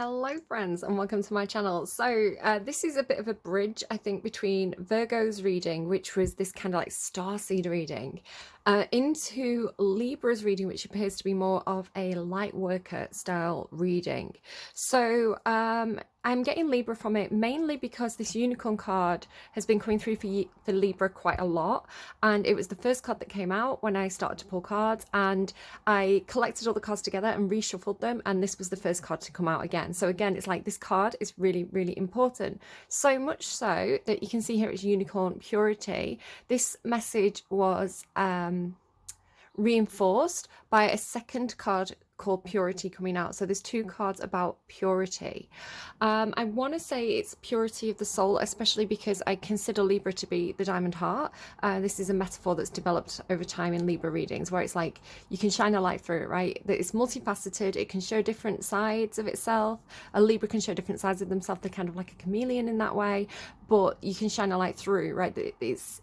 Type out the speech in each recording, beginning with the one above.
Hello friends and welcome to my channel. So this is a bit of a bridge, I think, between Virgo's reading, which was this kind of like starseed reading, into Libra's reading, which appears to be more of a Lightworker style reading. So I'm getting Libra from it mainly because this unicorn card has been coming through for Libra quite a lot, and it was the first card that came out when I started to pull cards, and I collected all the cards together and reshuffled them, and this was the first card to come out again. So again, it's like this card is really, really important. So much so that you can see here it's unicorn purity. This message was reinforced by a second card called purity coming out. So there's two cards about purity. I want to say it's purity of the soul, especially because I consider Libra to be the diamond heart. This is a metaphor that's developed over time in Libra readings, where it's like you can shine a light through it, right? That it's multifaceted. It can show different sides of itself. A Libra can show different sides of themselves. They're kind of like a chameleon in that way, but you can shine a light through, right? It's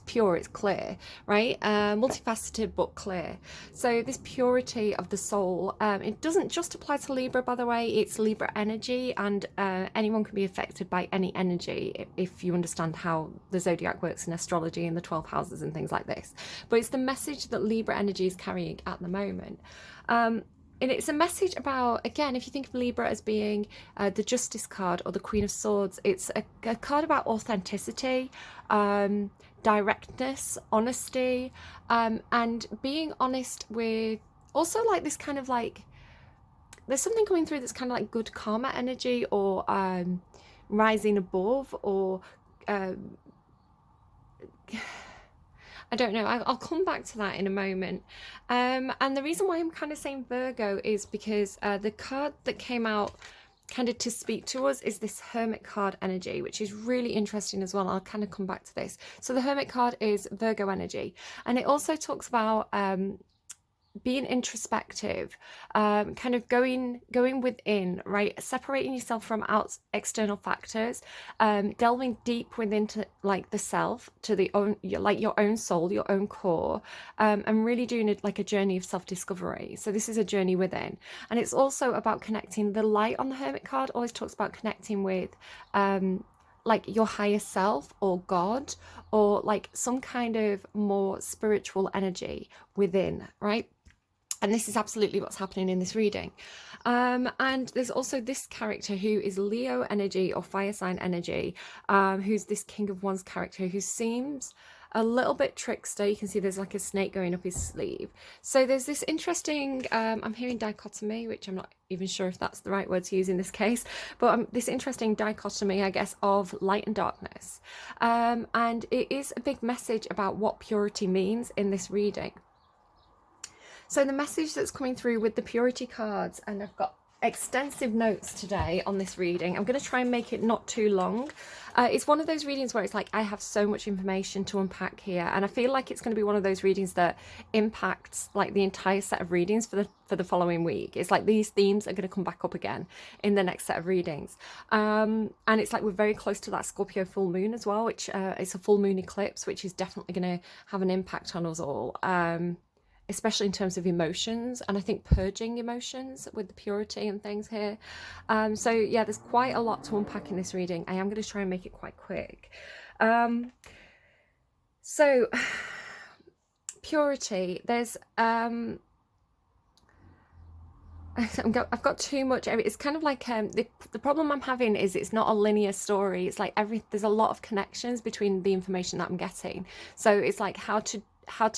pure, it's clear, right? Multifaceted but clear. So this purity of the soul, it doesn't just apply to Libra, by the way. It's Libra energy, and anyone can be affected by any energy if you understand how the zodiac works in astrology and the 12 houses and things like this. But it's the message that Libra energy is carrying at the moment. And it's a message about, again, if you think of Libra as being the Justice card or the Queen of Swords, it's a card about authenticity, directness, honesty, and being honest with also like this kind of like, there's something coming through that's kind of like good karma energy, or rising above, or I don't know. I'll come back to that in a moment. And the reason why I'm kind of saying Virgo is because the card that came out kind of to speak to us is this Hermit card energy, which is really interesting as well. I'll kind of come back to this. So the Hermit card is Virgo energy, and it also talks about being introspective, kind of going within, right? Separating yourself from external factors, delving deep within to like the self, to the own, like your own soul, your own core, and really doing it like a journey of self-discovery. So this is a journey within, and it's also about connecting. The light on the Hermit card always talks about connecting with like your higher self or God, or like some kind of more spiritual energy within, right? And this is absolutely what's happening in this reading. And there's also this character who is Leo energy or fire sign energy, who's this King of Wands character who seems a little bit trickster. You can see there's like a snake going up his sleeve. So there's this interesting, I'm hearing dichotomy, which I'm not even sure if that's the right word to use in this case, but this interesting dichotomy, I guess, of light and darkness. And it is a big message about what purity means in this reading. So the message that's coming through with the purity cards, and I've got extensive notes today on this reading. I'm going to try and make it not too long. It's one of those readings where it's like I have so much information to unpack here, and I feel like it's going to be one of those readings that impacts like the entire set of readings for the following week. It's like these themes are going to come back up again in the next set of readings, and it's like we're very close to that Scorpio full moon as well, which it's a full moon eclipse, which is definitely going to have an impact on us all. Especially in terms of emotions, and I think purging emotions with the purity and things here. So yeah, there's quite a lot to unpack in this reading. I am going to try and make it quite quick. So purity, there's I've got too much. It's kind of like the problem I'm having is it's not a linear story. It's like there's a lot of connections between the information that I'm getting. So it's like how to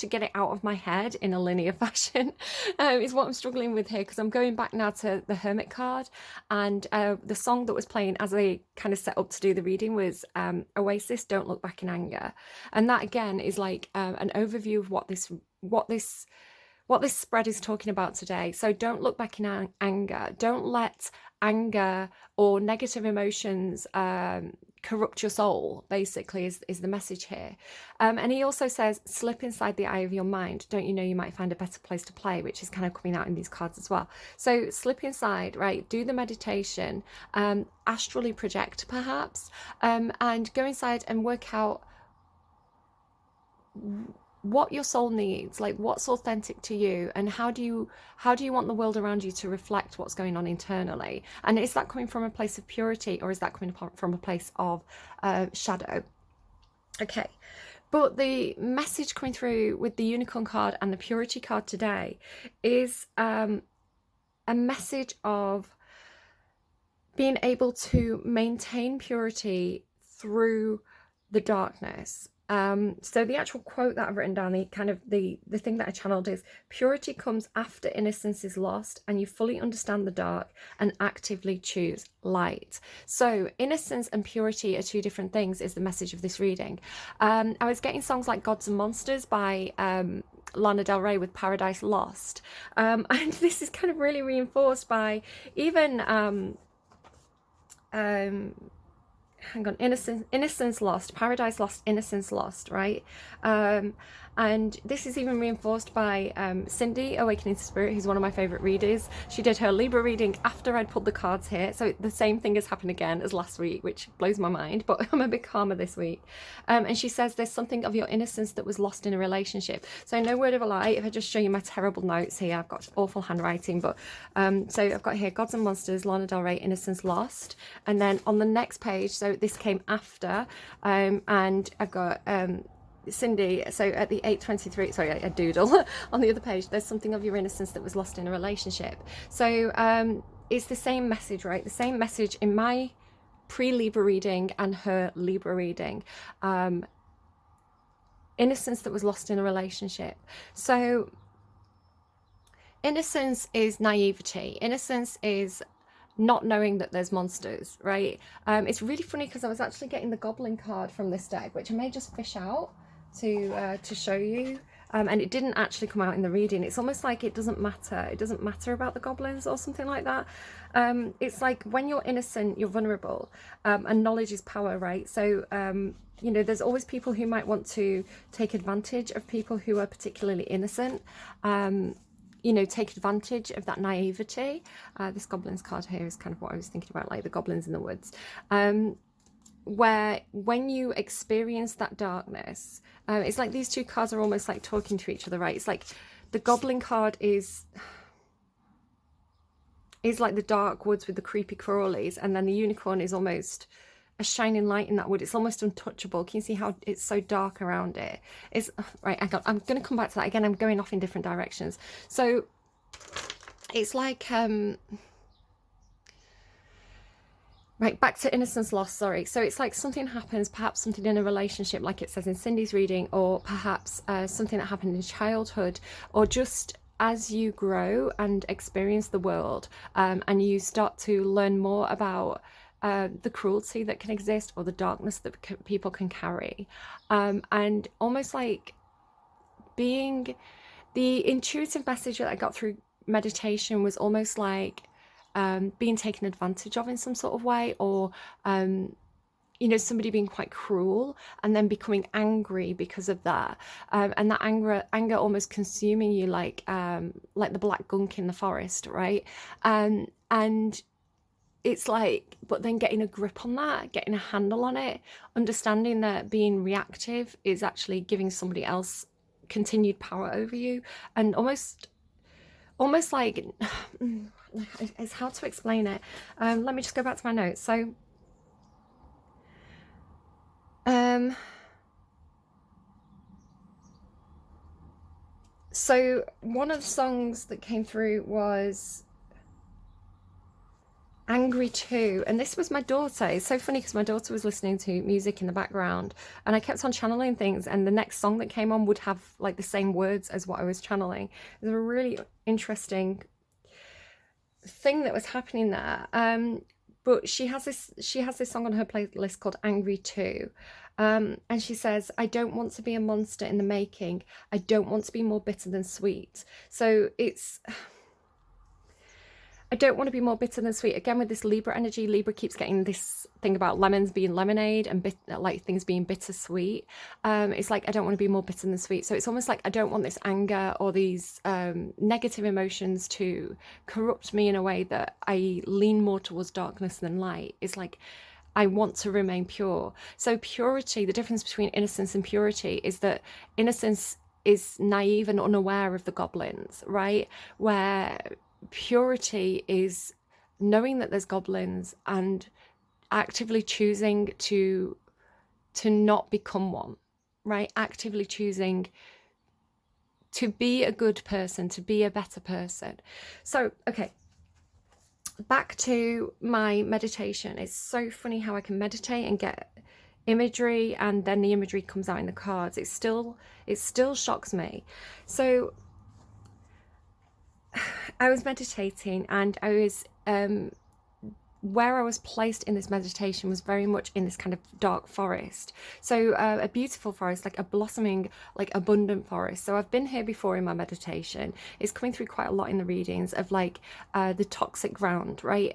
get it out of my head in a linear fashion is what I'm struggling with here, because I'm going back now to the Hermit card, and the song that was playing as I kind of set up to do the reading was Oasis, Don't Look Back in Anger. And that again is like an overview of what this spread is talking about today. So don't look back in anger. Don't let anger or negative emotions corrupt your soul, basically, is the message here. And he also says, slip inside the eye of your mind. Don't you know you might find a better place to play, which is kind of coming out in these cards as well. So slip inside, right? Do the meditation, astrally project perhaps, and go inside and work out what your soul needs, like what's authentic to you, and how do you want the world around you to reflect what's going on internally, and is that coming from a place of purity, or is that coming from a place of shadow? Okay, but the message coming through with the unicorn card and the purity card today is a message of being able to maintain purity through the darkness. So the actual quote that I've written down, the thing that I channeled is, purity comes after innocence is lost and you fully understand the dark and actively choose light. So innocence and purity are two different things, is the message of this reading. I was getting songs like Gods and Monsters by Lana Del Rey with Paradise Lost. And this is kind of really reinforced by even hang on, innocence lost, paradise lost, innocence lost, right? And this is even reinforced by Cindy, Awakening to Spirit, who's one of my favorite readers. She did her Libra reading after I'd pulled the cards here, so the same thing has happened again as last week, which blows my mind, but I'm a bit calmer this week. And she says there's something of your innocence that was lost in a relationship. So no word of a lie, if I just show you my terrible notes here, I've got awful handwriting, but so I've got here Gods and Monsters, Lana Del Rey, Innocence Lost, and then on the next page, so this came after, and I've got Cindy, so at the 8:23, sorry, a doodle on the other page, there's something of your innocence that was lost in a relationship. So it's the same message, right? The same message in my pre-Libra reading and her Libra reading. Innocence that was lost in a relationship. So innocence is naivety. Innocence is not knowing that there's monsters, right? It's really funny because I was actually getting the goblin card from this deck, which I may just fish out to show you, and it didn't actually come out in the reading. It's almost like it doesn't matter about the goblins or something like that. It's like when you're innocent, you're vulnerable, and knowledge is power, right? So you know, there's always people who might want to take advantage of people who are particularly innocent, you know, take advantage of that naivety. This goblins card here is kind of what I was thinking about, like the goblins in the woods. Where when you experience that darkness, it's like these two cards are almost like talking to each other, right? It's like the goblin card is like the dark woods with the creepy crawlies, and then the unicorn is almost a shining light in that wood. It's almost untouchable. Can you see how it's so dark around it? It's right. I'm going to come back to that again. I'm going off in different directions. So it's like right, back to innocence lost, sorry. So it's like something happens, perhaps something in a relationship, like it says in Cindy's reading, or perhaps something that happened in childhood, or just as you grow and experience the world, and you start to learn more about the cruelty that can exist, or the darkness that people can carry, and almost like being the intuitive message that I got through meditation was almost like being taken advantage of in some sort of way, or you know, somebody being quite cruel and then becoming angry because of that, and that anger almost consuming you like the black gunk in the forest, right? And it's like, but then getting a grip on that, getting a handle on it, understanding that being reactive is actually giving somebody else continued power over you, and almost like it's hard to explain it. Let me just go back to my notes. So one of the songs that came through was Angry Too, and this was my daughter. It's so funny because my daughter was listening to music in the background, and I kept on channeling things, and the next song that came on would have like the same words as what I was channeling. It was a really interesting thing that was happening there. But she has this song on her playlist called Angry Too, and she says, I don't want to be a monster in the making, I don't want to be more bitter than sweet. So it's, I don't want to be more bitter than sweet. Again, with this Libra energy, Libra keeps getting this thing about lemons being lemonade and like things being bittersweet. It's like, I don't want to be more bitter than sweet. So it's almost like I don't want this anger or these negative emotions to corrupt me in a way that I lean more towards darkness than light. It's like, I want to remain pure. So purity, the difference between innocence and purity is that innocence is naive and unaware of the goblins, right? Where purity is knowing that there's goblins and actively choosing to not become one, right? Actively choosing to be a good person, to be a better person. So, okay, back to my meditation. It's so funny how I can meditate and get imagery, and then the imagery comes out in the cards. It still shocks me. So I was meditating, and I was where I was placed in this meditation was very much in this kind of dark forest. So a beautiful forest, like a blossoming, like abundant forest. So I've been here before in my meditation. It's coming through quite a lot in the readings of like the toxic ground, right?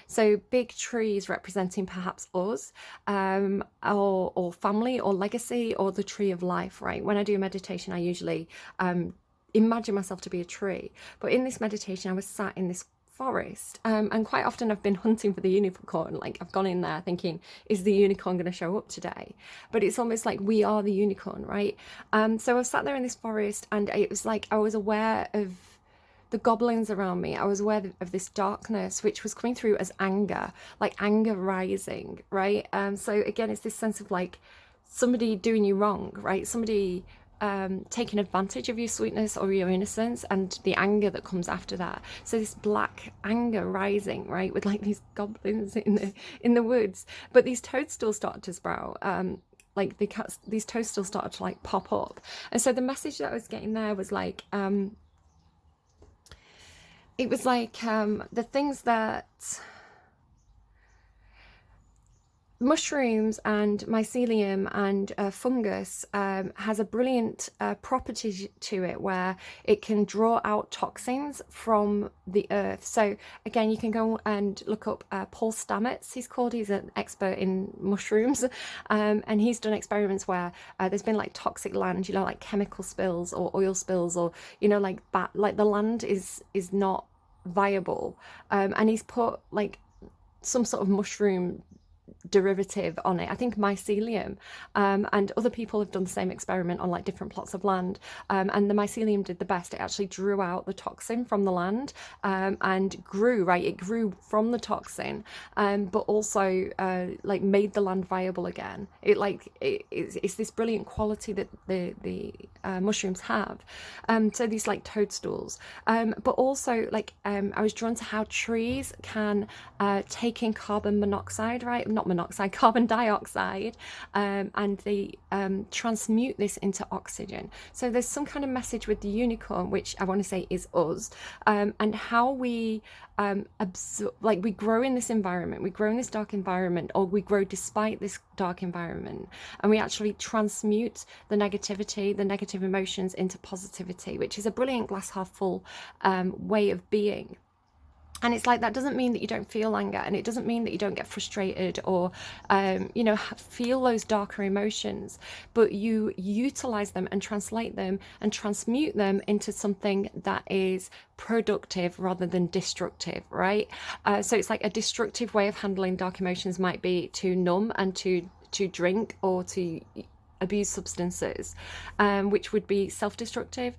So big trees representing perhaps us, or family or legacy, or the tree of life, right? When I do meditation, I usually imagine myself to be a tree. But in this meditation, I was sat in this forest, and quite often I've been hunting for the unicorn. Like, I've gone in there thinking, is the unicorn going to show up today? But it's almost like we are the unicorn, right? So I sat there in this forest, and it was like I was aware of the goblins around me. I was aware of this darkness which was coming through as anger, like anger rising, right? So again, it's this sense of like somebody doing you wrong, right? Somebody taking advantage of your sweetness or your innocence, and the anger that comes after that. So this black anger rising, right, with like these goblins in the woods. But these toadstools started to sprout. Like these toadstools started to like pop up, and so the message that I was getting there was like, it was like the things that mushrooms and mycelium and fungus has a brilliant property to it where it can draw out toxins from the earth. So again, you can go and look up Paul Stamets, he's called. He's an expert in mushrooms, and he's done experiments where there's been like toxic land, you know, like chemical spills or oil spills, or you know, like the land is not viable, and he's put like some sort of mushroom derivative on it. I think mycelium, and other people have done the same experiment on like different plots of land, and the mycelium did the best. It actually drew out the toxin from the land, and grew, right? It grew from the toxin, but also like made the land viable again. It's this brilliant quality that the mushrooms have. So these like toadstools, but also like I was drawn to how trees can take in carbon monoxide, right? Not monoxide, carbon dioxide, and they transmute this into oxygen. So there's some kind of message with the unicorn, which I want to say is us, and how we absorb, like we grow in this environment, we grow in this dark environment, or we grow despite this dark environment, and we actually transmute the negativity, the negative emotions into positivity, which is a brilliant glass half full way of being. And it's like, that doesn't mean that you don't feel anger, and it doesn't mean that you don't get frustrated or, you know, feel those darker emotions, but you utilize them and translate them and transmute them into something that is productive rather than destructive, right? So it's like a destructive way of handling dark emotions might be to numb and to drink or to abuse substances, which would be self-destructive,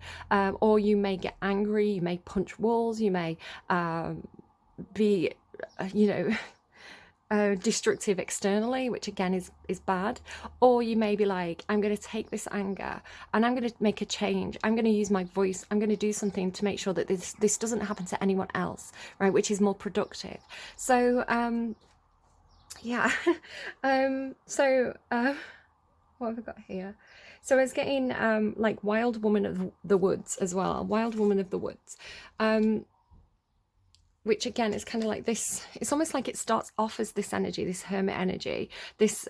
or you may get angry, you may punch walls, you may be you know, destructive externally, which again is bad. Or you may be like, I'm going to take this anger and I'm going to make a change, I'm going to use my voice, I'm going to do something to make sure that this doesn't happen to anyone else, right, which is more productive. So yeah. So what have I got here? So I was getting like Wild Woman of the Woods as well, Wild Woman of the Woods, which again is kind of like this, it's almost like it starts off as this energy, this hermit energy, this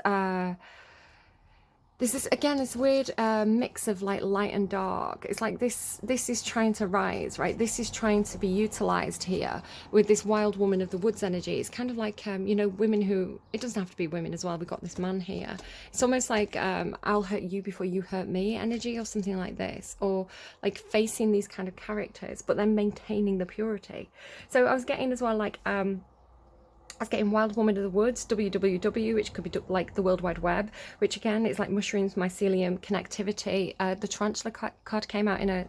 this is again this weird mix of like light and dark. It's like this is trying to rise, right? This is trying to be utilized here with this Wild Woman of the Woods energy. It's kind of like you know, women who, it doesn't have to be women as well, we've got this man here. It's almost like I'll hurt you before you hurt me energy, or something like this, or like facing these kind of characters but then maintaining the purity. So I was getting as well like I was getting Wild Woman of the Woods, WWW, which could be like the World Wide Web, which again is like mushrooms, mycelium, connectivity. The tarantula card came out in a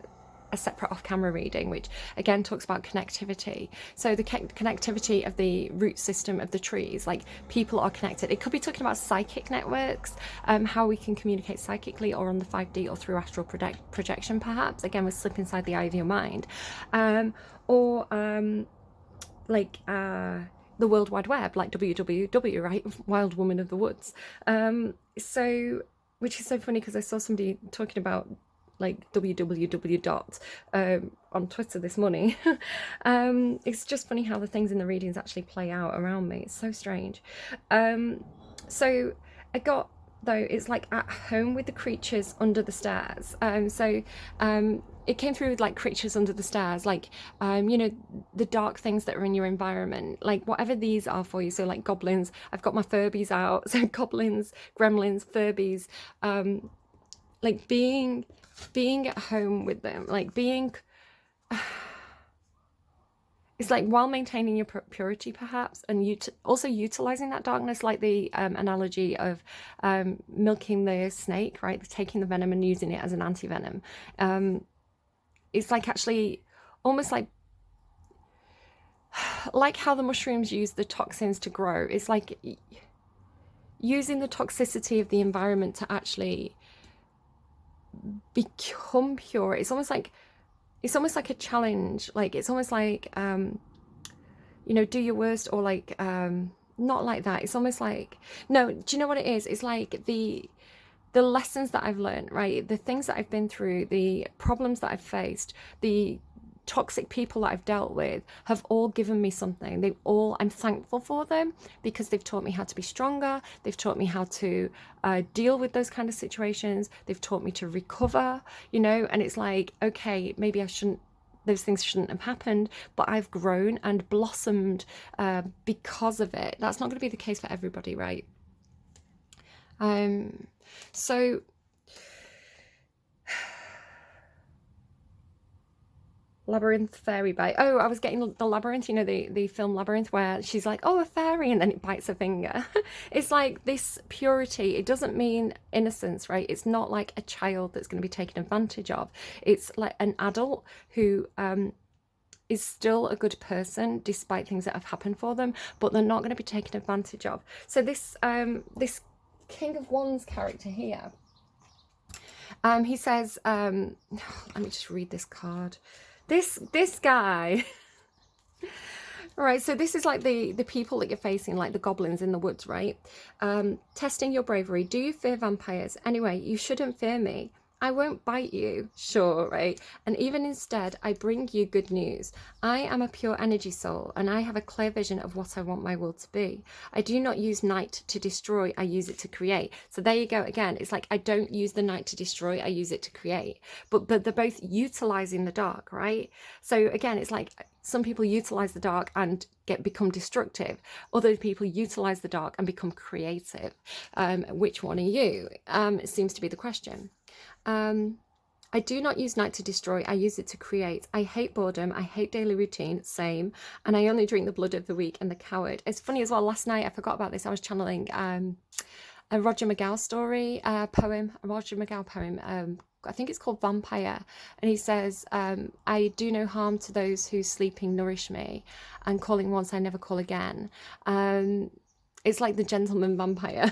separate off-camera reading, which again talks about connectivity. So the connectivity of the root system of the trees, like people are connected. It could be talking about psychic networks, how we can communicate psychically or on the 5D or through astral projection, perhaps. Again, we slip inside the eye of your mind. The World Wide Web, like WWW, right? Wild Woman of the Woods. So, which is so funny because I saw somebody talking about like www dot on Twitter this morning. It's just funny how the things in the readings actually play out around me. It's so strange. So I got, though, it's like at home with the creatures under the stairs. It came through with like creatures under the stairs, like, you know, the dark things that are in your environment, like whatever these are for you. So like goblins, I've got my Furbies out. So goblins, gremlins, Furbies, like being at home with them, like being, it's like while maintaining your purity perhaps, and also utilizing that darkness, like the analogy of milking the snake, right? Taking the venom and using it as an anti-venom. It's like actually almost like how the mushrooms use the toxins to grow. It's like using the toxicity of the environment to actually become pure. It's almost like a challenge. Like it's almost like you know, do your worst, or like not like that. It's almost like, no, do you know what it is? It's like the lessons that I've learned, right? The things that I've been through, the problems that I've faced, the toxic people that I've dealt with have all given me something. I'm thankful for them because they've taught me how to be stronger. They've taught me how to deal with those kind of situations. They've taught me to recover, you know, and it's like, okay, maybe those things shouldn't have happened, but I've grown and blossomed because of it. That's not going to be the case for everybody, right? So Labyrinth fairy bite. Oh, I was getting the Labyrinth, you know, the film Labyrinth, where she's like, oh, a fairy, and then it bites her finger. It's like this purity. It doesn't mean innocence, right? It's not like a child that's going to be taken advantage of. It's like an adult who is still a good person despite things that have happened for them, but they're not going to be taken advantage of. So this this King of Wands character here, he says, let me just read this card. This guy, all right, so this is like the people that you're facing, like the goblins in the woods, right? Testing your bravery. Do you fear vampires? Anyway, you shouldn't fear me. I won't bite you, sure, right? And even instead, I bring you good news. I am a pure energy soul, and I have a clear vision of what I want my world to be. I do not use night to destroy, I use it to create. So there you go again. It's like I don't use the night to destroy, I use it to create. But they're both utilizing the dark, right? So again, it's like some people utilize the dark and become destructive. Other people utilize the dark and become creative. Which one are you? It seems to be the question. I do not use night to destroy, I use it to create. I hate boredom, I hate daily routine, same. And I only drink the blood of the weak and the coward. It's funny as well, last night, I forgot about this, I was channeling a Roger McGowan story, poem, a Roger McGowan poem, I think it's called Vampire. And he says, I do no harm to those who sleeping nourish me, and calling once I never call again. It's like the gentleman vampire.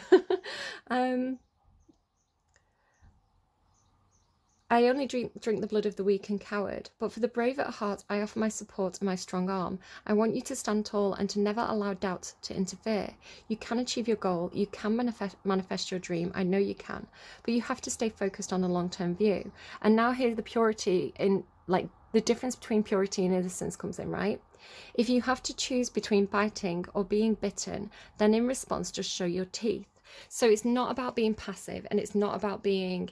I only drink the blood of the weak and coward, but for the brave at heart I offer my support and my strong arm. I want you to stand tall and to never allow doubt to interfere. You can achieve your goal, you can manifest your dream, I know you can, but you have to stay focused on a long-term view. And now here the purity, in like the difference between purity and innocence comes in, right? If you have to choose between biting or being bitten, then in response just show your teeth. So it's not about being passive, and it's not about being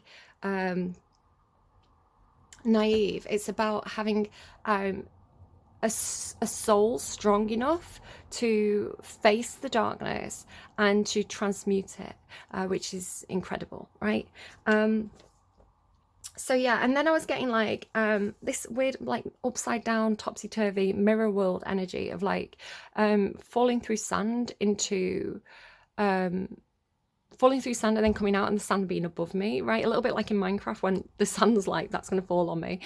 naive. It's about having a soul strong enough to face the darkness and to transmute it, which is incredible, right? So yeah, and then I was getting like this weird like upside down topsy-turvy mirror world energy of like falling through sand into um falling through sand and then coming out and the sand being above me, right? A little bit like in Minecraft when the sand's like that's going to fall on me,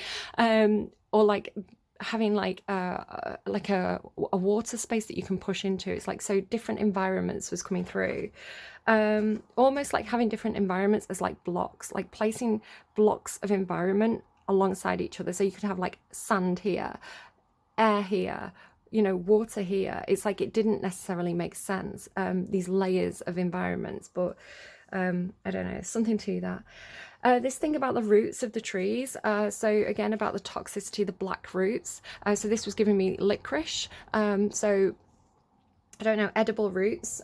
or like having like a water space that you can push into. It's like so different environments was coming through, almost like having different environments as like blocks, like placing blocks of environment alongside each other. So you could have like sand here, air here, you know, water here. It's like it didn't necessarily make sense, these layers of environments, but I don't know, something to that. This thing about the roots of the trees, so again about the toxicity, the black roots. So this was giving me licorice, so I don't know, edible roots.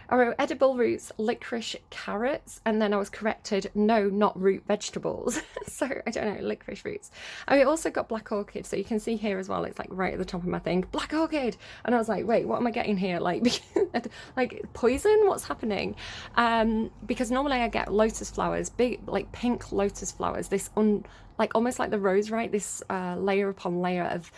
I wrote edible roots, licorice, carrots, and then I was corrected, no, not root vegetables. So I don't know, licorice roots. I also got black orchid, so you can see here as well, it's like right at the top of my thing, black orchid. And I was like, wait, what am I getting here? Like, like poison? What's happening? Because normally I get lotus flowers, big, like pink lotus flowers, this like almost like the rose, right? This layer upon layer of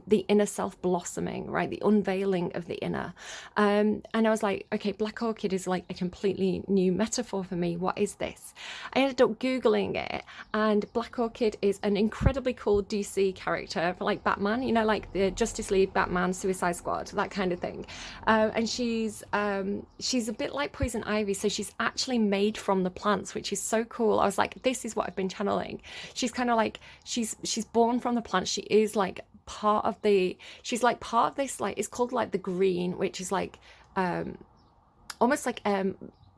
the inner self blossoming, right? The unveiling of the inner. And I was like, okay, black orchid is like a completely new metaphor for me. What is this? I ended up Googling it, and black orchid is an incredibly cool DC character, like Batman, you know, like the Justice League, Batman, Suicide Squad, that kind of thing. And she's a bit like poison ivy, so she's actually made from the plants, which is so cool. I was like, this is what I've been channeling. She's kind of like she's born from the plant. She is like part of the, she's like part of this, like it's called like the green, which is like almost like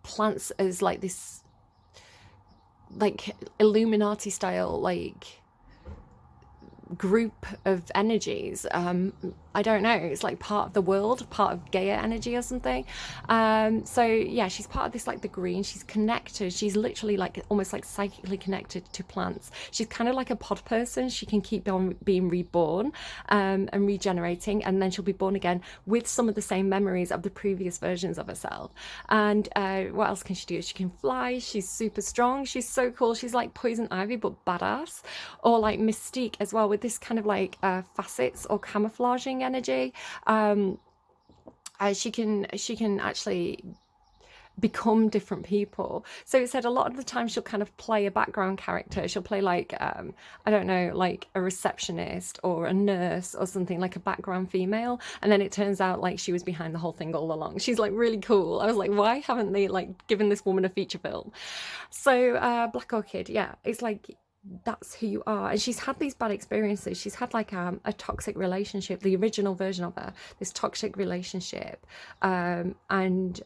plants as like this like Illuminati style like group of energies. I don't know, it's like part of the world, part of Gaia energy or something. So yeah, she's part of this like the green. She's connected, she's literally like almost like psychically connected to plants. She's kind of like a pod person. She can keep on being reborn and regenerating, and then she'll be born again with some of the same memories of the previous versions of herself. And what else can she do? She can fly, she's super strong, she's so cool. She's like poison ivy but badass, or like Mystique as well, with this kind of like facets or camouflaging energy. She can actually become different people. So it said a lot of the time she'll kind of play a background character. She'll play like I don't know, like a receptionist or a nurse or something, like a background female, and then it turns out like she was behind the whole thing all along. She's like really cool. I was like, why haven't they like given this woman a feature film? So black orchid, yeah, it's like that's who you are. And she's had these bad experiences. She's had like a toxic relationship, the original version of her, this toxic relationship, and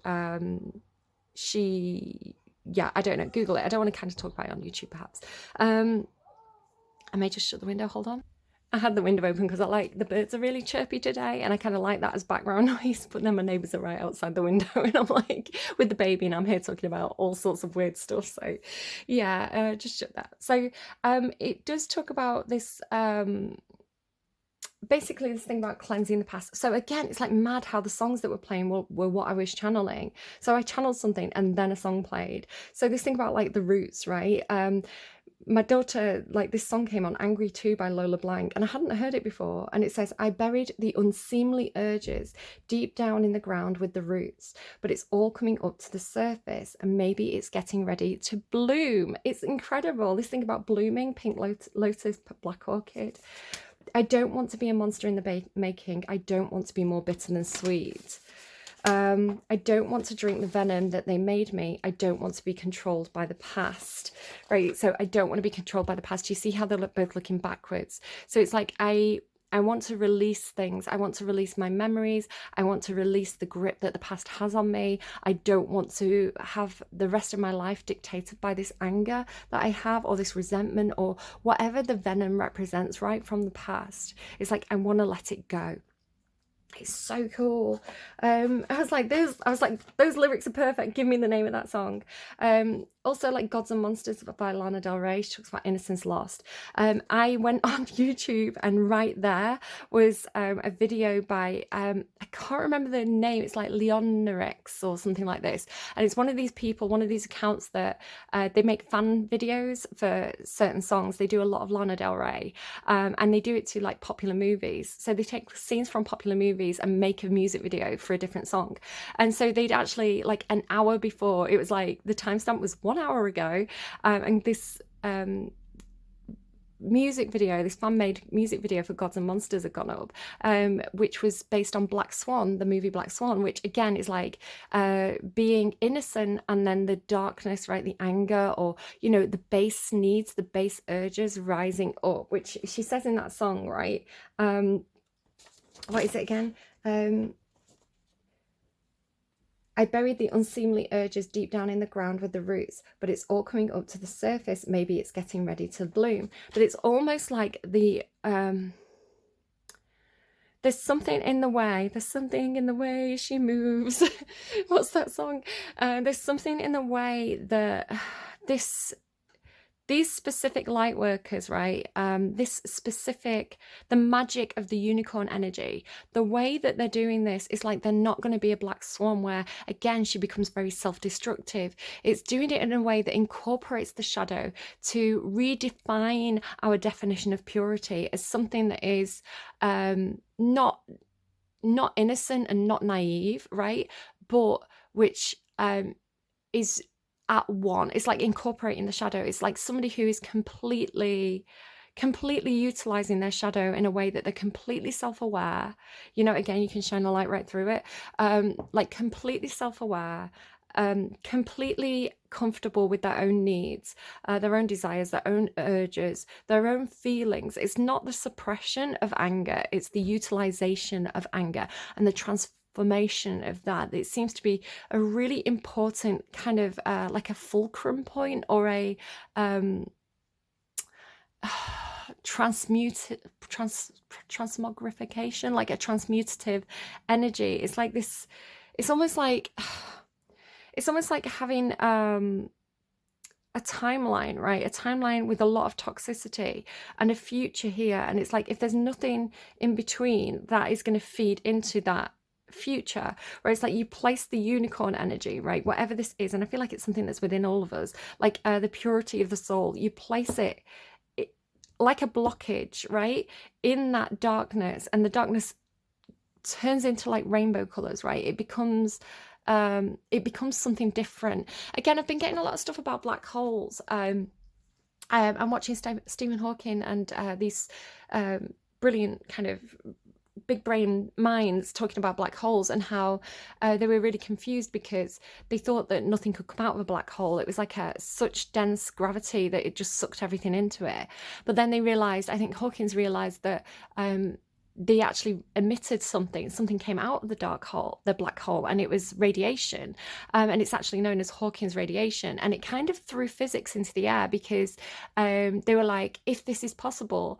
she, yeah, I don't know, Google it. I don't want to kind of talk about it on YouTube perhaps. I may just shut the window, hold on. I had the window open because I like the birds are really chirpy today, and I kind of like that as background noise, but then my neighbours are right outside the window and I'm like with the baby and I'm here talking about all sorts of weird stuff. So yeah, just shut that. So it does talk about this basically this thing about cleansing the past. So again, it's like mad how the songs that were playing were what I was channeling. So I channeled something and then a song played. So this thing about like the roots, right? My daughter, like this song came on, Angry 2 by Lola Blanc, and I hadn't heard it before, and it says, I buried the unseemly urges deep down in the ground with the roots, but it's all coming up to the surface, and maybe it's getting ready to bloom. It's incredible, this thing about blooming, pink lotus, black orchid. I don't want to be a monster in the making. I don't want to be more bitter than sweet. I don't want to drink the venom that they made me. I don't want to be controlled by the past, right? So I don't want to be controlled by the past. You see how they're both looking backwards. So it's like I want to release things. I want to release my memories. I want to release the grip that the past has on me. I don't want to have the rest of my life dictated by this anger that I have, or this resentment, or whatever the venom represents, right, from the past. It's like I want to let it go. It's so cool. I was like, those lyrics are perfect. Give me the name of that song. also like Gods and Monsters by Lana Del Rey. She talks about innocence lost. I went on YouTube, and right there was a video by I can't remember the name. It's like Leonorex or something like this, and it's one of these people, one of these accounts that they make fan videos for certain songs. They do a lot of Lana Del Rey, and they do it to like popular movies. So they take scenes from popular movies and make a music video for a different song. And so they'd actually, like an hour before, it was like the timestamp was 1 hour ago, and this music video, this fan-made music video for Gods and Monsters had gone up, which was based on Black Swan, the movie Black Swan, which again is like being innocent, and then the darkness, right, the anger, or you know, the base needs, the base urges rising up, which she says in that song, right? What is it again? I buried the unseemly urges deep down in the ground with the roots, but it's all coming up to the surface. Maybe it's getting ready to bloom. But it's almost like the there's something in the way. There's something in the way she moves. What's that song? There's something in the way that these specific light workers, right? This specific, the magic of the unicorn energy, the way that they're doing this is like they're not going to be a black swan where, again, she becomes very self-destructive. It's doing it in a way that incorporates the shadow to redefine our definition of purity as something that is not innocent and not naive, right? But which is at one. It's like incorporating the shadow. It's like somebody who is completely utilizing their shadow in a way that they're completely self-aware. You know, again, you can shine a light right through it. Like completely self-aware, completely comfortable with their own needs, their own desires, their own urges, their own feelings. It's not the suppression of anger, it's the utilization of anger and the transformation of that. It seems to be a really important kind of like a fulcrum point, or a transmogrification, like a transmutative energy. It's like this, it's almost like having a timeline, right? A timeline with a lot of toxicity and a future here. And it's like, if there's nothing in between, that is going to feed into that future, where it's like you place the unicorn energy, right, whatever this is, and I feel like it's something that's within all of us, like the purity of the soul, you place it like a blockage, right, in that darkness, and the darkness turns into like rainbow colors, right? It becomes something different. Again, I've been getting a lot of stuff about black holes. I'm watching Stephen Hawking and these brilliant kind of big brain minds talking about black holes, and how they were really confused because they thought that nothing could come out of a black hole. It was like such dense gravity that it just sucked everything into it. But then they realized, I think Hawkins realized, that they actually emitted something came out of the black hole, and it was radiation, and it's actually known as Hawking's radiation. And it kind of threw physics into the air, because they were like, if this is possible,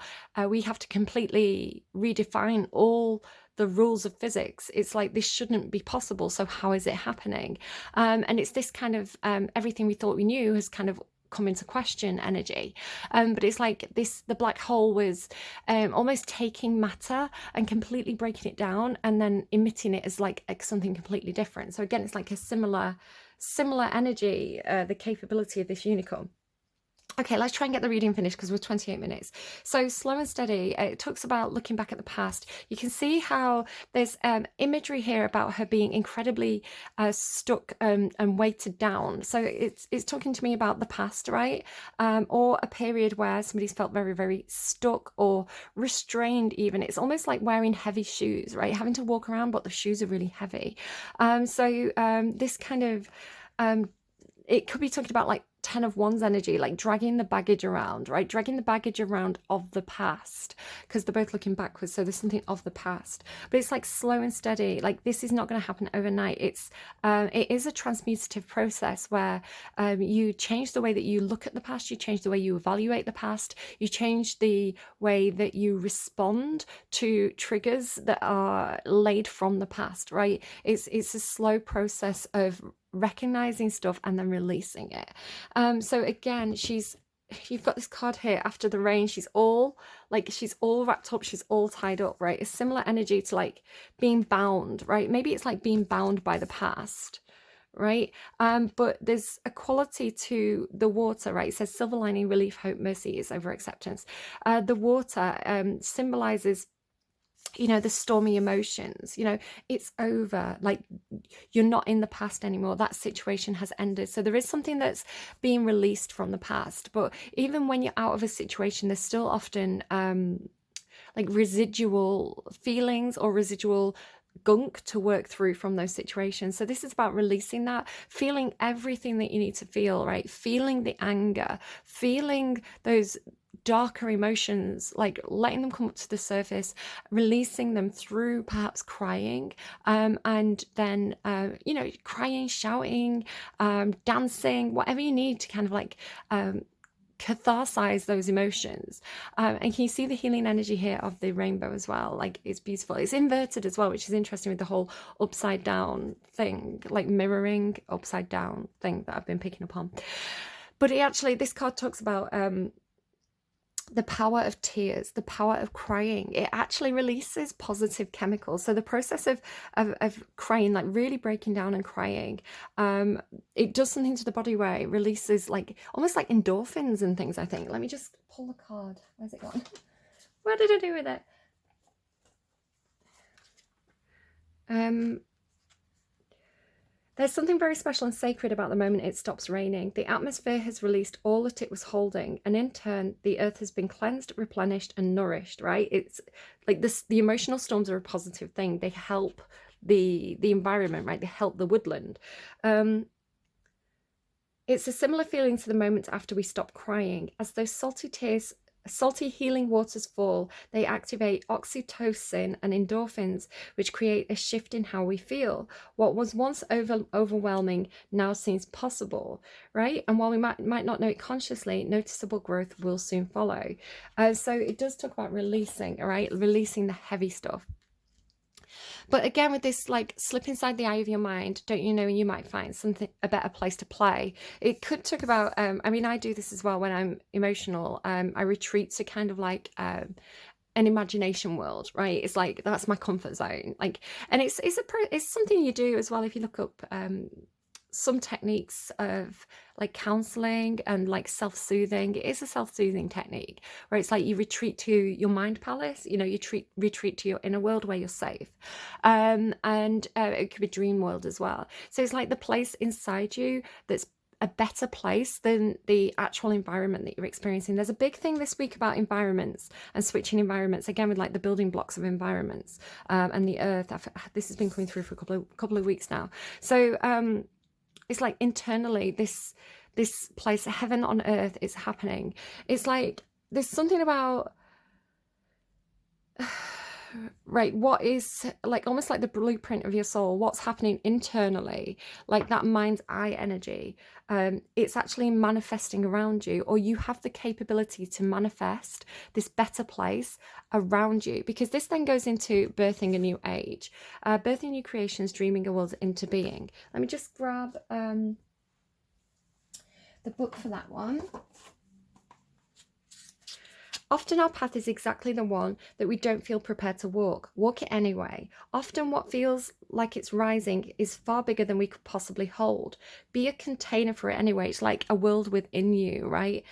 we have to completely redefine all the rules of physics. It's like, this shouldn't be possible, so how is it happening? And it's this kind of everything we thought we knew has kind of come into question energy. But it's like the black hole was almost taking matter and completely breaking it down, and then emitting it as like something completely different. So again, it's like a similar energy, the capability of this unicorn. Okay, let's try and get the reading finished, because we're 28 minutes. So Slow and Steady, it talks about looking back at the past. You can see how there's imagery here about her being incredibly stuck and weighted down. So it's talking to me about the past, right? Or a period where somebody's felt very, very stuck or restrained even. It's almost like wearing heavy shoes, right? Having to walk around, but the shoes are really heavy. This kind of... it could be talking about like 10 of Wands energy, like dragging the baggage around, right? Dragging the baggage around of the past, because they're both looking backwards. So there's something of the past, but it's like slow and steady. Like, this is not going to happen overnight. It is a transmutative process where you change the way that you look at the past. You change the way you evaluate the past. You change the way that you respond to triggers that are laid from the past, right? It's a slow process of recognizing stuff and then releasing it. So again, you've got this card here, after the rain. She's all wrapped up, she's all tied up, right? A similar energy to like being bound, right? Maybe it's like being bound by the past, right? But there's a quality to the water, right? It says silver lining, relief, hope, mercy is over acceptance. The water symbolizes, you know, the stormy emotions. You know, it's over, like you're not in the past anymore, that situation has ended. So there is something that's being released from the past. But even when you're out of a situation, there's still often like residual feelings or residual gunk to work through from those situations. So this is about releasing that, feeling everything that you need to feel, right? Feeling the anger, feeling those darker emotions, like letting them come up to the surface, releasing them through perhaps crying, and then you know, crying, shouting, dancing, whatever you need to kind of like catharsize those emotions. And can you see the healing energy here of the rainbow as well? Like, it's beautiful. It's inverted as well, which is interesting with the whole upside down thing, like mirroring upside down thing that I've been picking up on. But it actually, this card talks about the power of tears, the power of crying. It actually releases positive chemicals. So the process of crying, like really breaking down and crying, it does something to the body where it releases like almost like endorphins and things, I think. Let me just pull the card. Where's it gone? What did I do with it? There's something very special and sacred about the moment it stops raining. The atmosphere has released all that it was holding, and in turn, the earth has been cleansed, replenished, and nourished, right? It's like this, the emotional storms are a positive thing. They help the environment, right? They help the woodland. It's a similar feeling to the moment after we stop crying. As those salty healing waters fall, they activate oxytocin and endorphins, which create a shift in how we feel. What was once overwhelming now seems possible, right? And while we might not know it consciously, noticeable growth will soon follow. So it does talk about releasing, all right? Releasing the heavy stuff. But again, with this, like, slip inside the eye of your mind, don't you know, you might find something, a better place to play. It could talk about, I mean, I do this as well when I'm emotional. I retreat to kind of like an imagination world, right? It's like, that's my comfort zone. Like, and it's something you do as well. If you look up some techniques of like counseling and like self-soothing, it is a self-soothing technique where it's like you retreat to your mind palace, you know, you retreat to your inner world where you're safe. And it could be dream world as well. So it's like the place inside you that's a better place than the actual environment that you're experiencing. There's a big thing this week about environments and switching environments, again with like the building blocks of environments, and the earth. This has been coming through for a couple of weeks now. So it's like internally this place, heaven on earth, is happening. It's like there's something about right, what is like almost like the blueprint of your soul, what's happening internally, like that mind's eye energy. It's actually manifesting around you, or you have the capability to manifest this better place around you, because this then goes into birthing a new age, birthing new creations, dreaming a world into being. Let me just grab the book for that one. Often our path is exactly the one that we don't feel prepared to walk. Walk it anyway. Often what feels like it's rising is far bigger than we could possibly hold. Be a container for it anyway. It's like a world within you, right?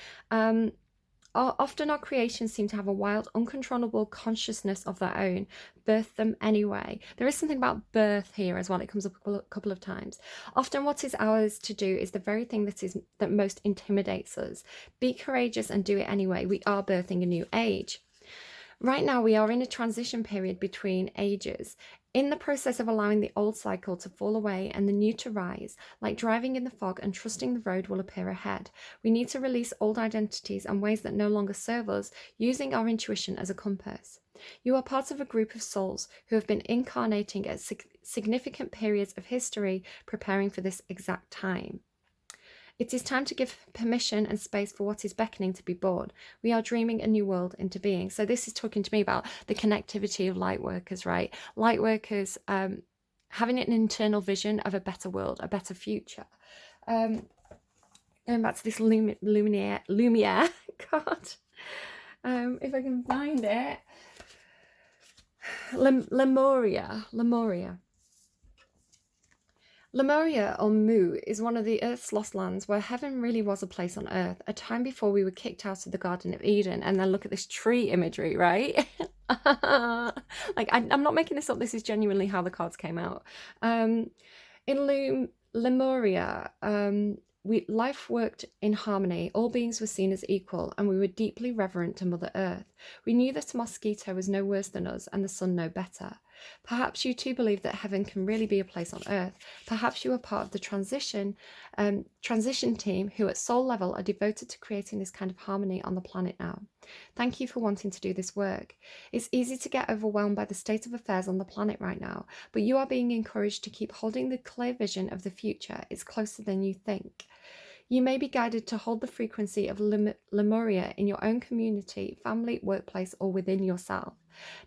Often our creations seem to have a wild, uncontrollable consciousness of their own. Birth them anyway. There is something about birth here as well. It comes up a couple of times. Often what is ours to do is the very thing that most intimidates us. Be courageous and do it anyway. We are birthing a new age. Right now, we are in a transition period between ages, in the process of allowing the old cycle to fall away and the new to rise. Like driving in the fog and trusting the road will appear ahead. We need to release old identities and ways that no longer serve us, using our intuition as a compass. You are part of a group of souls who have been incarnating at significant periods of history, preparing for this exact time. It is time to give permission and space for what is beckoning to be born. We are dreaming a new world into being. So this is talking to me about the connectivity of light workers, right? Light workers, having an internal vision of a better world, a better future. Going back to this Lumiere card, if I can find it, Lemuria. Lemuria, or Mu, is one of the Earth's lost lands where heaven really was a place on Earth, a time before we were kicked out of the Garden of Eden. And then look at this tree imagery, right? Like, I'm not making this up. This is genuinely how the cards came out. In Lemuria, life worked in harmony. All beings were seen as equal, and we were deeply reverent to Mother Earth. We knew that a mosquito was no worse than us, and the sun no better. Perhaps you too believe that heaven can really be a place on Earth. Perhaps you are part of the transition team who at soul level are devoted to creating this kind of harmony on the planet now. Thank you for wanting to do this work. It's easy to get overwhelmed by the state of affairs on the planet right now, but you are being encouraged to keep holding the clear vision of the future. It's closer than you think. You may be guided to hold the frequency of Lemuria in your own community, family, workplace, or within yourself.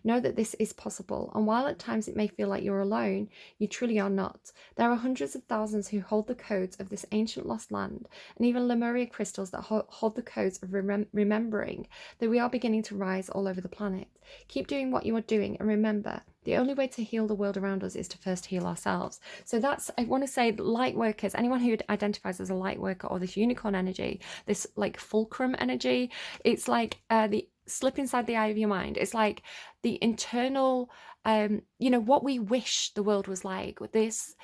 Know that this is possible, and while at times it may feel like you're alone, you truly are not. There are hundreds of thousands who hold the codes of this ancient lost land, and even Lemuria crystals that hold the codes of remembering that we are beginning to rise all over the planet. Keep doing what you are doing, and remember, the only way to heal the world around us is to first heal ourselves. So that's, I want to say, light workers, anyone who identifies as a light worker, or this unicorn energy, this like fulcrum energy, it's like the slip inside the eye of your mind. It's like the internal, what we wish the world was like, with this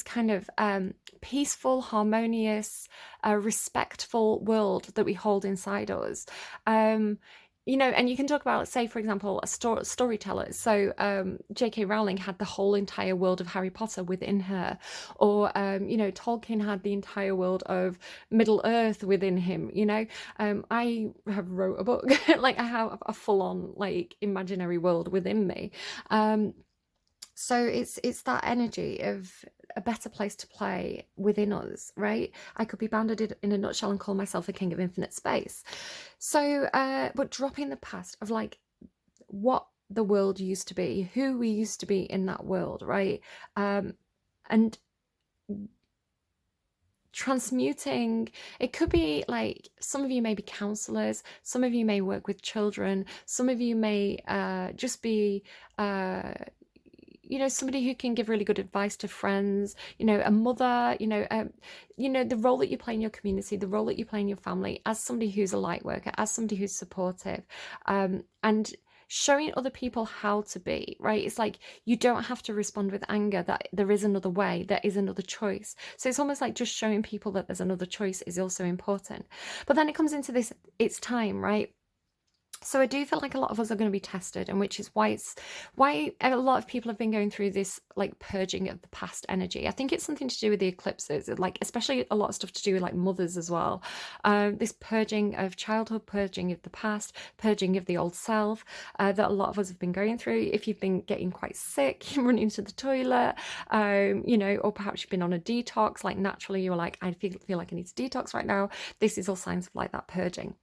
kind of peaceful, harmonious, respectful world that we hold inside us. And you can talk about, say, for example, storytellers. So J.K. Rowling had the whole entire world of Harry Potter within her. Or, Tolkien had the entire world of Middle Earth within him, I have wrote a book, like I have a full-on, like, imaginary world within me. So it's that energy of a better place to play within us, right? I could be banded in a nutshell and call myself the king of infinite space. So, but dropping the past of like what the world used to be, who we used to be in that world, right? And transmuting, it could be like, some of you may be counselors, some of you may work with children, some of you may just be somebody who can give really good advice to friends, a mother, the role that you play in your community, the role that you play in your family, as somebody who's a light worker, as somebody who's supportive, and showing other people how to be, right? It's like, you don't have to respond with anger, that there is another way, there is another choice. So it's almost like just showing people that there's another choice is also important. But then it comes into this, it's time, right? So I do feel like a lot of us are going to be tested, and which is why a lot of people have been going through this like purging of the past energy. I think it's something to do with the eclipses, like especially a lot of stuff to do with like mothers as well. This purging of childhood, purging of the past, purging of the old self, that a lot of us have been going through. If you've been getting quite sick, you run into the toilet, or perhaps you've been on a detox, like naturally you're like, I feel like I need to detox right now. This is all signs of like that purging.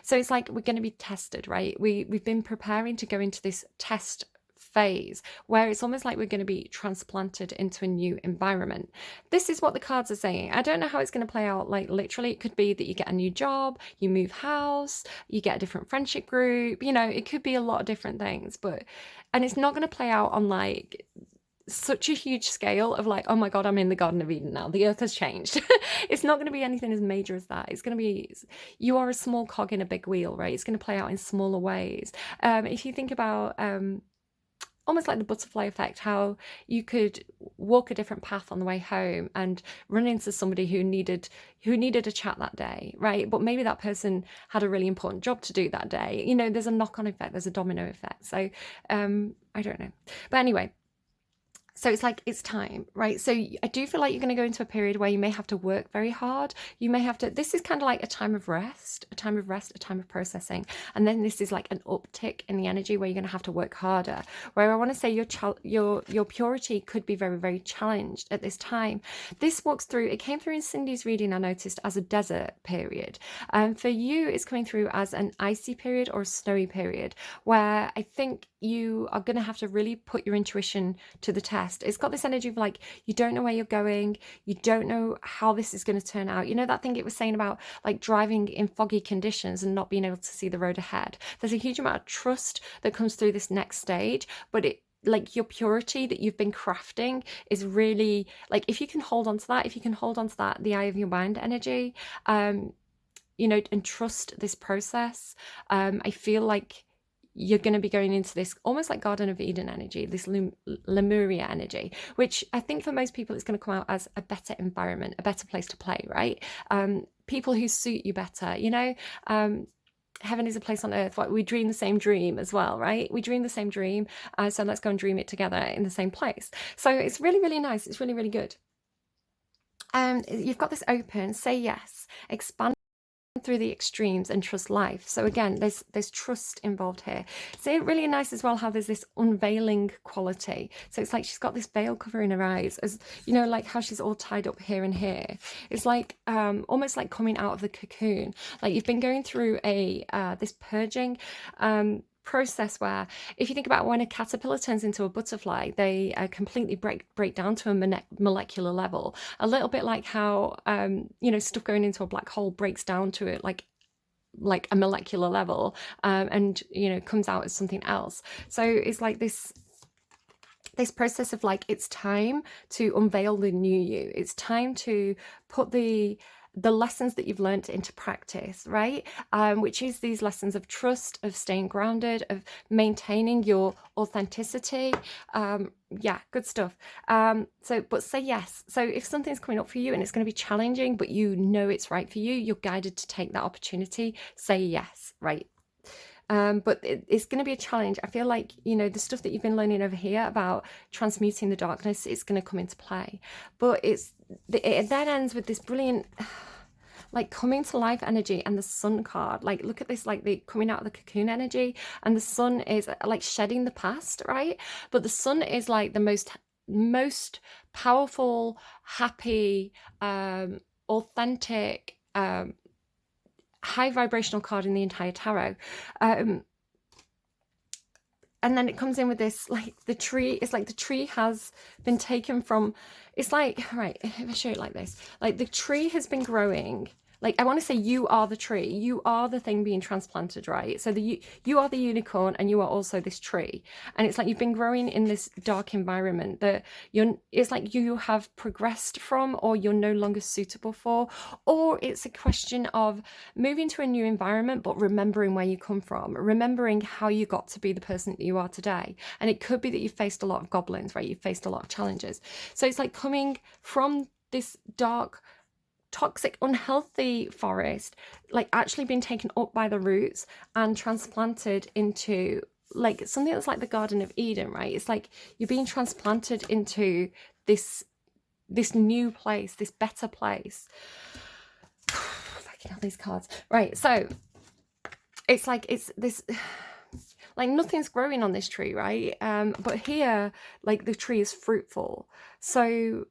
So it's like we're going to be tested, right? We've been preparing to go into this test phase where it's almost like we're going to be transplanted into a new environment. This is what the cards are saying. I don't know how it's going to play out. Like literally, it could be that you get a new job, you move house, you get a different friendship group. It could be a lot of different things, and it's not going to play out on like such a huge scale of like, oh my god, I'm in the Garden of Eden now, the earth has changed. It's not going to be anything as major as that. It's going to be, you are a small cog in a big wheel, right? It's going to play out in smaller ways. If you think about almost like the butterfly effect, how you could walk a different path on the way home and run into somebody who needed a chat that day, right? But maybe that person had a really important job to do that day. There's a knock-on effect, there's a domino effect. So I don't know, but anyway. So it's like, it's time, right? So I do feel like you're going to go into a period where you may have to work very hard. You may have to, this is kind of like a time of rest, a time of processing. And then this is like an uptick in the energy where you're going to have to work harder. Where I want to say your purity could be very, very challenged at this time. This it came through in Cindy's reading, I noticed, as a desert period. For you, it's coming through as an icy period or a snowy period, where I think you are going to have to really put your intuition to the test. It's got this energy of like, you don't know where you're going. You don't know how this is going to turn out. You know, that thing it was saying about like driving in foggy conditions and not being able to see the road ahead. There's a huge amount of trust that comes through this next stage, but it, like your purity that you've been crafting is really like, if you can hold on to that, the eye of your mind energy, you know, and trust this process, I feel like you're going to be going into this almost like Garden of Eden energy, this Lemuria energy, which I think for most people it's going to come out as a better environment, a better place to play, right? People who suit you better, you know. Heaven is a place on earth. We dream the same dream as well, right? We dream the same dream. So let's go and dream it together in the same place. So it's really, really nice. It's really, really good. You've got this open, say yes, expand through the extremes and trust life. So again, there's trust involved here. So really nice as well how there's this unveiling quality. So it's like she's got this veil covering her eyes, as you know, like how she's all tied up here and here. It's like almost like coming out of the cocoon. Like you've been going through a this purging process where, if you think about when a caterpillar turns into a butterfly, they completely break down to a molecular level, a little bit like how you know, stuff going into a black hole breaks down to it like a molecular level, and you know, comes out as something else. So it's like this process of like, it's time to unveil the new you. It's time to put the lessons that you've learned into practice, right? Which is these lessons of trust, of staying grounded, of maintaining your authenticity. Yeah, good stuff. But say yes. So if something's coming up for you and it's going to be challenging, but you know it's right for you, you're guided to take that opportunity. Say yes, right? But it's going to be a challenge. I feel like, you know, the stuff that you've been learning over here about transmuting the darkness is going to come into play. But it then ends with this brilliant, like, coming to life energy and the sun card. Like, look at this, like the coming out of the cocoon energy, and the sun is like shedding the past, right? But the sun is like the most powerful, happy, authentic, high vibrational card in the entire tarot. And then it comes in with this, like, the tree, it's like the tree has been taken from, it's like, right, if I show it like this, like the tree has been growing. Like, I want to say you are the tree. You are the thing being transplanted, right? So you are the unicorn, and you are also this tree. And it's like you've been growing in this dark environment that it's like you have progressed from, or you're no longer suitable for, or it's a question of moving to a new environment, but remembering where you come from, remembering how you got to be the person that you are today. And it could be that you've faced a lot of goblins, right? You've faced a lot of challenges. So it's like coming from this dark, toxic, unhealthy forest, like actually being taken up by the roots and transplanted into like something that's like the Garden of Eden, right? It's like you're being transplanted into this new place, this better place. Fucking hell, these cards. Right, so it's like, it's this, like nothing's growing on this tree, right? But here, like the tree is fruitful. So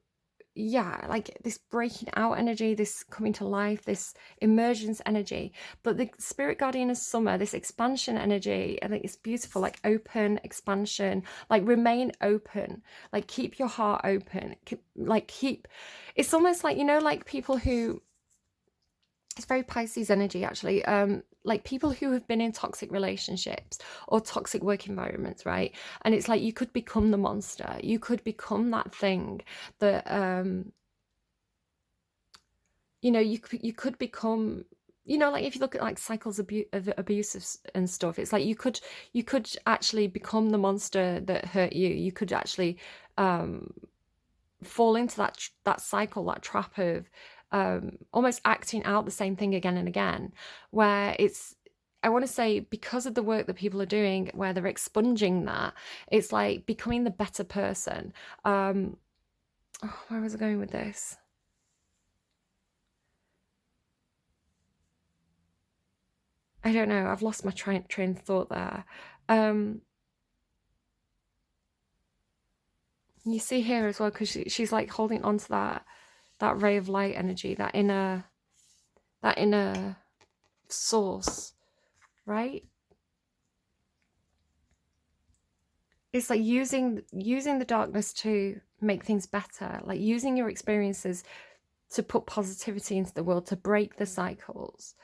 yeah, like this breaking out energy, this coming to life, this emergence energy. But the spirit guardian of summer, this expansion energy, I think it's beautiful, like open expansion, like remain open, like keep your heart open, it's almost like, you know, like people who, it's very Pisces energy actually, like people who have been in toxic relationships or toxic work environments, right? And it's like you could become the monster, you could become that thing that you know, you could become, you know, like if you look at like cycles of abuse and stuff, it's like you could actually become the monster that hurt you. You could actually fall into that cycle, that trap of almost acting out the same thing again and again, where it's, I want to say, because of the work that people are doing, where they're expunging that, it's like becoming the better person. Where was I going with this? I don't know. I've lost my train of thought there. You see here as well, because she's like holding on to that ray of light energy, that inner source, right? it's like using the darkness to make things better, like using your experiences to put positivity into the world, to break the cycles.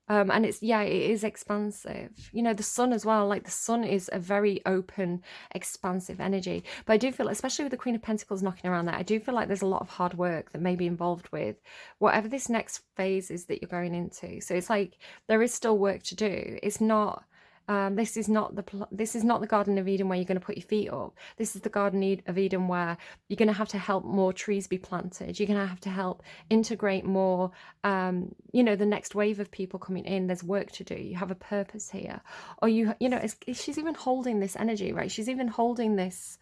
And it's, yeah, it is expansive. You know, the sun as well, like the sun is a very open, expansive energy. But I do feel, especially with the Queen of Pentacles knocking around there, I do feel like there's a lot of hard work that may be involved with whatever this next phase is that you're going into. So it's like there is still work to do. It's not this is not the Garden of Eden where you're going to put your feet up. This is the Garden of Eden where you're going to have to help more trees be planted. You're going to have to help integrate more, you know, the next wave of people coming in. There's work to do. You have a purpose here. Or you know, she's even holding this energy, right? She's even holding this.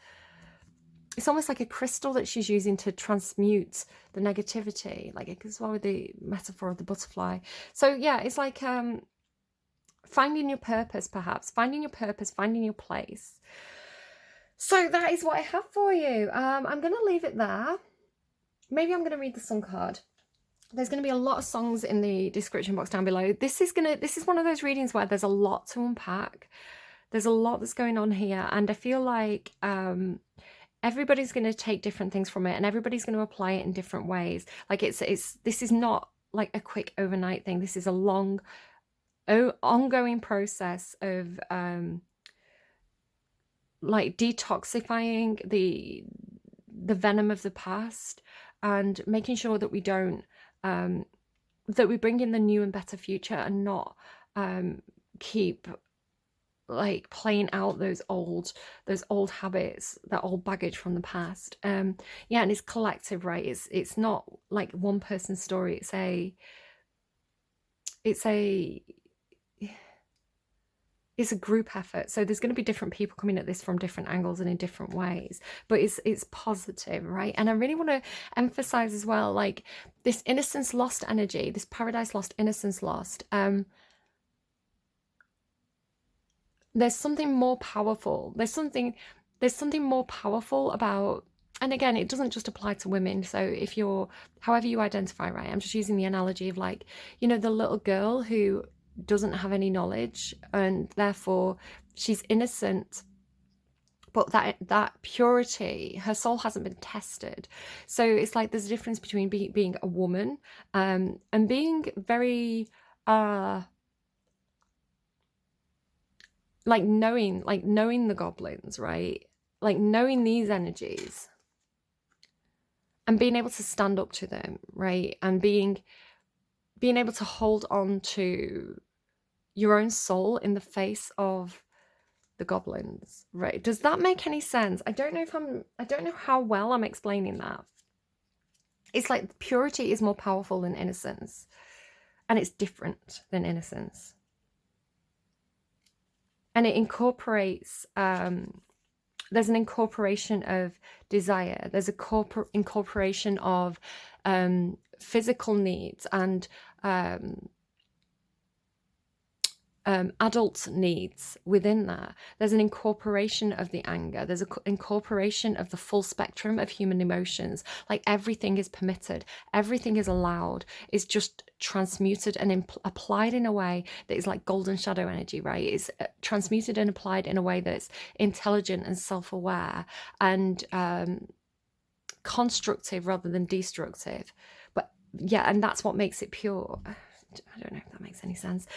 It's almost like a crystal that she's using to transmute the negativity. Like it goes well with the metaphor of the butterfly. So yeah, it's like finding your purpose, perhaps finding your purpose, finding your place. So that is what I have for you. I'm going to leave it there. Maybe I'm going to read the sun card. There's going to be a lot of songs in the description box down below. This is one of those readings where there's a lot to unpack. There's a lot that's going on here, and I feel like everybody's going to take different things from it, and everybody's going to apply it in different ways. Like this is not like a quick overnight thing. This is a long ongoing process of like detoxifying the venom of the past and making sure that we don't that we bring in the new and better future, and not keep like playing out those old habits, that old baggage from the past. Yeah, and it's collective, right? It's not like one person's story. It's a group effort. So there's going to be different people coming at this from different angles and in different ways, but it's positive, right? And I really want to emphasize as well, like this innocence lost energy, this paradise lost, innocence lost. There's something more powerful. There's something more powerful about, and again, it doesn't just apply to women. So if you're, however you identify, right? I'm just using the analogy of like, you know, the little girl who doesn't have any knowledge and therefore she's innocent, but that purity, her soul hasn't been tested. So it's like there's a difference between being a woman and being very like knowing the goblins, right? Like knowing these energies and being able to stand up to them, right? And being able to hold on to your own soul in the face of the goblins, right? Does that make any sense? I don't know how well I'm explaining that. It's like purity is more powerful than innocence, and it's different than innocence. And it incorporates, there's an incorporation of desire. There's a incorporation of physical needs and adult needs within that. There's an incorporation of the anger. There's an incorporation of the full spectrum of human emotions. Like everything is permitted, everything is allowed. It's just transmuted and applied in a way that is like golden shadow energy, right? It's transmuted and applied in a way that's intelligent and self-aware and constructive rather than destructive. But yeah, and that's what makes it pure. I don't know if that makes any sense.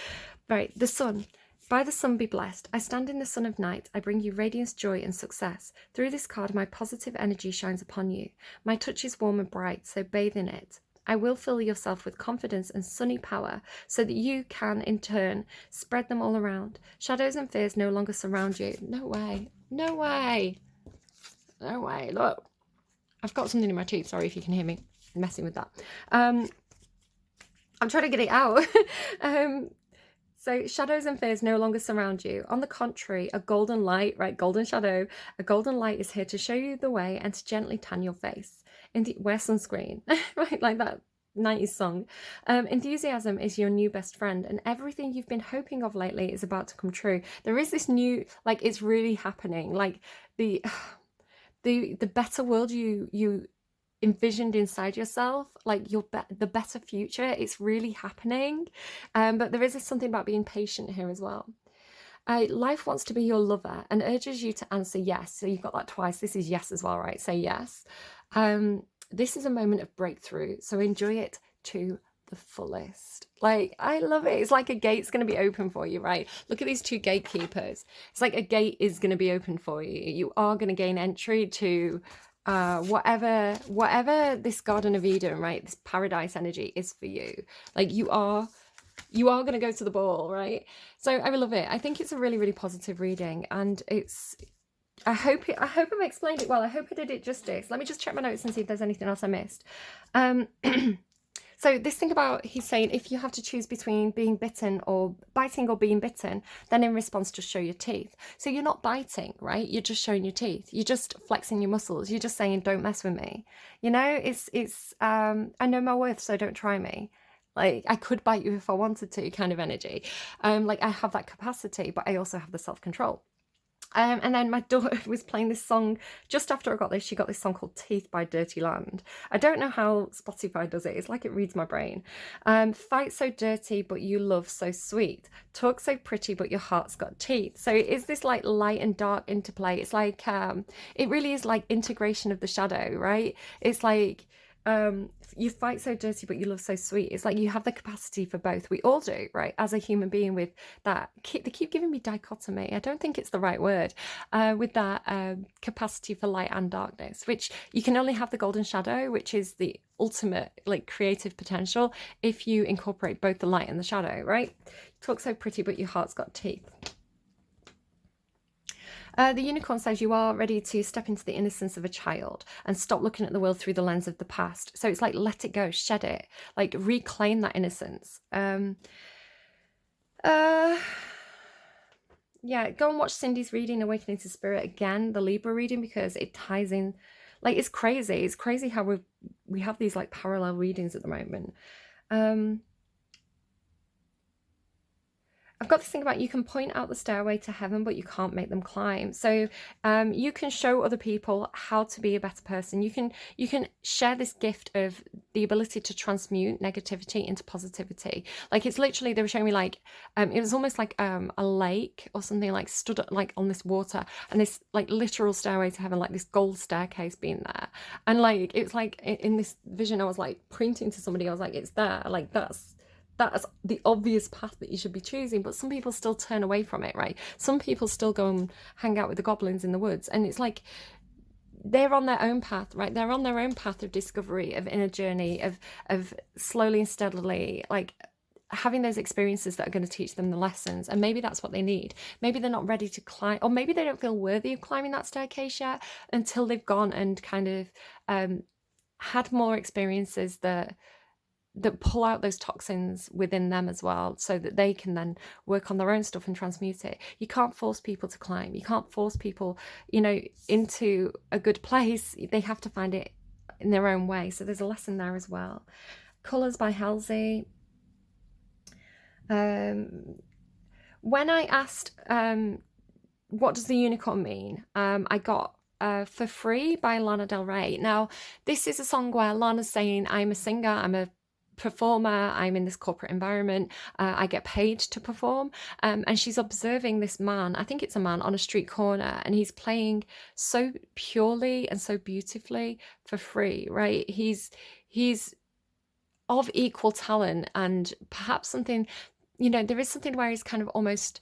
Right, the sun. By the sun be blessed. I stand in the sun of night. I bring you radiance, joy, and success. Through this card, my positive energy shines upon you. My touch is warm and bright, so bathe in it. I will fill yourself with confidence and sunny power so that you can, in turn, spread them all around. Shadows and fears no longer surround you. No way. No way. No way. Look. I've got something in my teeth. Sorry if you can hear me messing with that. I'm trying to get it out. So shadows and fears no longer surround you. On the contrary, a golden light, right, golden shadow, a golden light is here to show you the way and to gently tan your face. Wear sunscreen, right, like that 90s song. Enthusiasm is your new best friend, and everything you've been hoping of lately is about to come true. There is this new, like, it's really happening. Like the better world you envisioned inside yourself, like the better future, it's really happening. But there is something about being patient here as well. Life wants to be your lover and urges you to answer yes. So you've got that twice. This is yes as well, right? Say yes. This is a moment of breakthrough. So enjoy it to the fullest. Like, I love it. It's like a gate's going to be open for you, right? Look at these two gatekeepers. It's like a gate is going to be open for you. You are going to gain entry to whatever this Garden of Eden, right, this paradise energy is for you. Like, you are going to go to the ball, right? So I love it. I think it's a really, really positive reading, and I hope I've explained it well. I hope I did it justice. Let me just check my notes and see if there's anything else I missed. So this thing about, he's saying, if you have to choose between being bitten or biting or being bitten, then in response, just show your teeth. So you're not biting, right? You're just showing your teeth. You're just flexing your muscles. You're just saying, don't mess with me. You know, it's I know my worth, so don't try me. Like, I could bite you if I wanted to, kind of energy. Like, I have that capacity, but I also have the self-control. And then my daughter was playing this song just after I got this. She got this song called Teeth by Dirty Land. I don't know how Spotify does it. It's like it reads my brain. Fight so dirty, but you love so sweet. Talk so pretty, but your heart's got teeth. So it is this like light and dark interplay. It's like, it really is like integration of the shadow, right? It's like, you fight so dirty but you love so sweet. It's like you have the capacity for both. We all do, right? As a human being, with that, they keep giving me dichotomy. I don't think it's the right word. With that capacity for light and darkness, which you can only have the golden shadow, which is the ultimate like creative potential, if you incorporate both the light and the shadow, right? Talk so pretty but your heart's got teeth. The unicorn says you are ready to step into the innocence of a child and stop looking at the world through the lens of the past. So it's like, let it go, shed it, like reclaim that innocence. Yeah, go and watch Cindy's reading, Awakening to Spirit, again, the Libra reading, because it ties in. Like, it's crazy. It's crazy how we have these like parallel readings at the moment. I've got this thing about, you can point out the stairway to heaven, but you can't make them climb. So you can show other people how to be a better person. You can share this gift of the ability to transmute negativity into positivity. Like, it's literally, they were showing me like, it was almost like a lake or something, like stood like on this water, and this like literal stairway to heaven, like this gold staircase being there. And like, it was like in this vision, I was like pointing to somebody, I was like, it's there, like that's the obvious path that you should be choosing. But some people still turn away from it, right? Some people still go and hang out with the goblins in the woods, and it's like they're on their own path, right? They're on their own path of discovery, of inner journey, of slowly and steadily like having those experiences that are going to teach them the lessons. And maybe that's what they need. Maybe they're not ready to climb, or maybe they don't feel worthy of climbing that staircase yet, until they've gone and kind of had more experiences that pull out those toxins within them as well, so that they can then work on their own stuff and transmute it. You can't force people to climb. You can't force people, you know, into a good place. They have to find it in their own way. So there's a lesson there as well. Colours by Halsey. When I asked what does the unicorn mean, I got For Free by Lana Del Rey. Now, this is a song where Lana's saying, I'm a singer, I'm a performer, I'm in this corporate environment, I get paid to perform, and she's observing this man, I think it's a man, on a street corner, and he's playing so purely and so beautifully for free, right? He's of equal talent, and perhaps something, you know, there is something where he's kind of almost,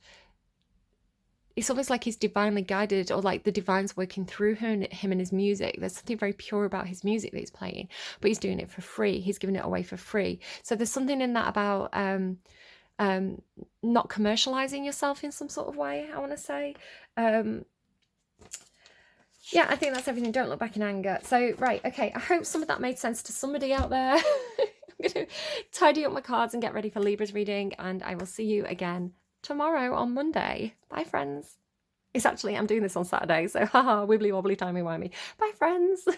it's almost like he's divinely guided, or like the divine's working through him and his music. There's something very pure about his music that he's playing, but he's doing it for free. He's giving it away for free. So there's something in that about not commercializing yourself in some sort of way, I want to say. Yeah, I think that's everything. Don't look back in anger. So, right, okay, I hope some of that made sense to somebody out there. I'm going to tidy up my cards and get ready for Libra's reading, and I will see you again tomorrow on Monday. Bye, friends. It's actually, I'm doing this on Saturday, so haha, wibbly wobbly timey wimey. Bye, friends.